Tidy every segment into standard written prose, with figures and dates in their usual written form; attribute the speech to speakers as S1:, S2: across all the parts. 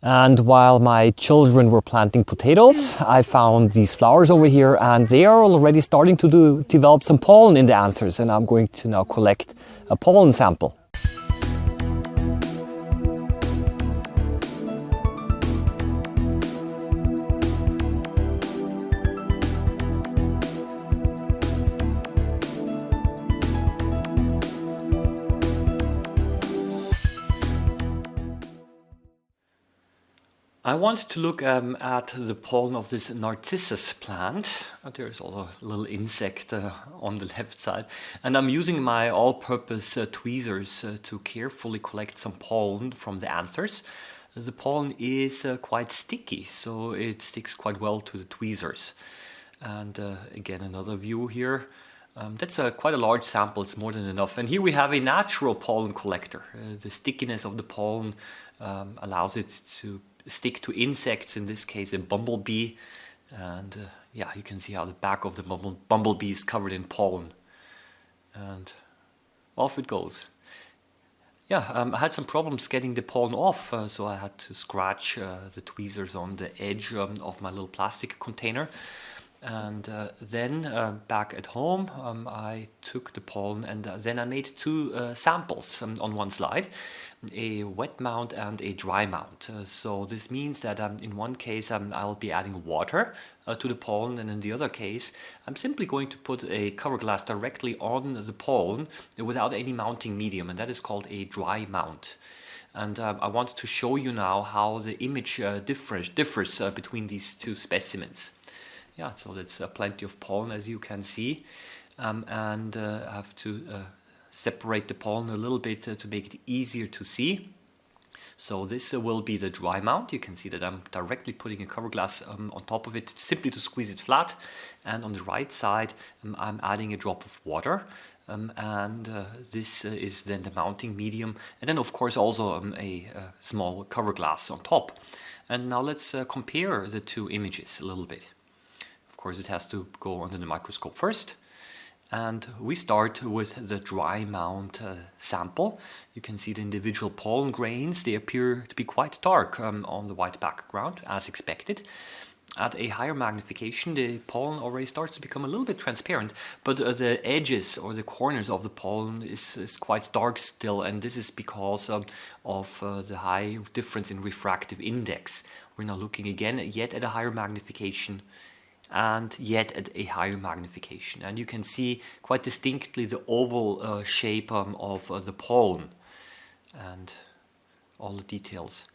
S1: And while my children were planting potatoes, I found these flowers over here, and they are already starting to develop some pollen in the anthers, and I'm going to now collect a pollen sample. I want to look at the pollen of this Narcissus plant. There's also a little insect on the left side. And I'm using my all-purpose tweezers to carefully collect some pollen from the anthers. The pollen is quite sticky, so it sticks quite well to the tweezers. And again, another view here. That's quite a large sample, it's more than enough. And here we have a natural pollen collector. The stickiness of the pollen allows it to stick to insects, in this case a bumblebee, and yeah, you can see how the back of the bumblebee is covered in pollen, and off it goes. Yeah, I had some problems getting the pollen off, so I had to scratch the tweezers on the edge of my little plastic container. And then back at home, I took the pollen and then I made two samples on one slide, a wet mount and a dry mount. So this means that in one case I'll be adding water to the pollen, and in the other case I'm simply going to put a cover glass directly on the pollen without any mounting medium, and that is called a dry mount. And I want to show you now how the image differs between these two specimens. Yeah, so that's plenty of pollen, as you can see, and I have to separate the pollen a little bit to make it easier to see. So this will be the dry mount. You can see that I'm directly putting a cover glass on top of it, simply to squeeze it flat. And on the right side, I'm adding a drop of water. And this is then the mounting medium. And then, of course, also a small cover glass on top. And now let's compare the two images a little bit. Of course, it has to go under the microscope first. And we start with the dry mount sample. You can see the individual pollen grains. They appear to be quite dark on the white background, as expected. At a higher magnification, the pollen already starts to become a little bit transparent, but the edges or the corners of the pollen is quite dark still, and this is because of the high difference in refractive index. We're now looking again yet at a higher magnification, and yet at a higher magnification. And you can see quite distinctly the oval shape of the pollen and all the details.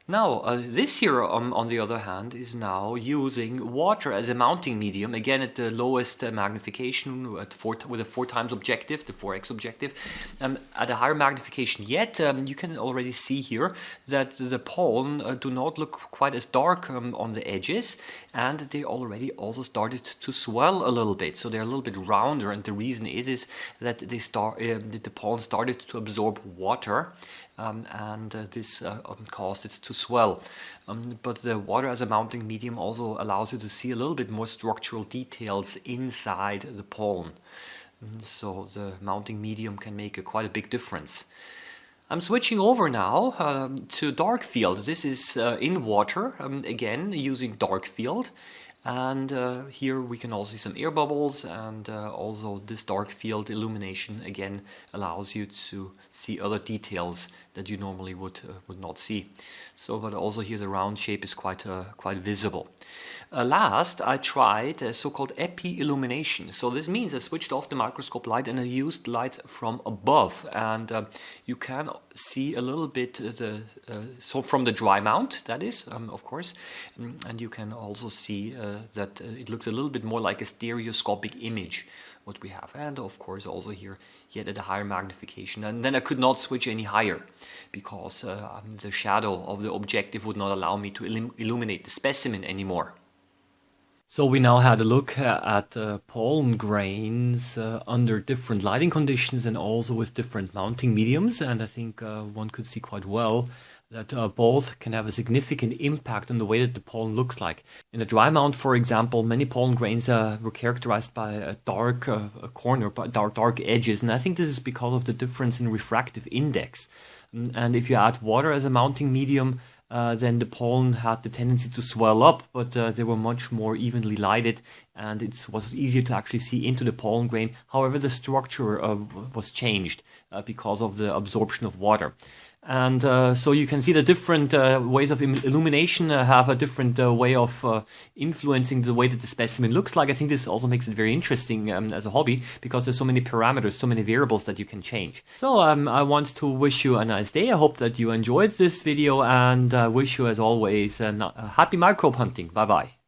S1: Now, this here, on the other hand, is now using water as a mounting medium, again at the lowest magnification with a 4 times objective, the 4x objective. At a higher magnification yet, you can already see here that the pollen do not look quite as dark on the edges, and they already also started to swell a little bit. So they're a little bit rounder, and the reason is that the pollen started to absorb water, and this caused it to swell. But the water as a mounting medium also allows you to see a little bit more structural details inside the pollen. So the mounting medium can make quite a big difference. I'm switching over now to dark field. This is in water, again using dark field. And here we can also see some air bubbles, and also this dark field illumination again allows you to see other details that you normally would not see. So, but also here the round shape is quite visible. Last, I tried a so-called epi-illumination. So this means I switched off the microscope light and I used light from above, and you can see a little bit so from the dry mount, that is, of course, and you can also see that it looks a little bit more like a stereoscopic image, what we have. And of course also here, yet at a higher magnification. And then I could not switch any higher because the shadow of the objective would not allow me to illuminate the specimen anymore. So we now had a look at pollen grains under different lighting conditions and also with different mounting mediums. And I think one could see quite well that both can have a significant impact on the way that the pollen looks like. In a dry mount, for example, many pollen grains were characterized by a dark corner, dark edges, and I think this is because of the difference in refractive index. And if you add water as a mounting medium, then the pollen had the tendency to swell up, but they were much more evenly lighted, and it was easier to actually see into the pollen grain. However, the structure was changed because of the absorption of water. And so you can see the different ways of illumination have a different way of influencing the way that the specimen looks like. I think this also makes it very interesting as a hobby, because there's so many parameters, so many variables that you can change. So I want to wish you a nice day. I hope that you enjoyed this video, and wish you, as always, happy microbe hunting. Bye bye.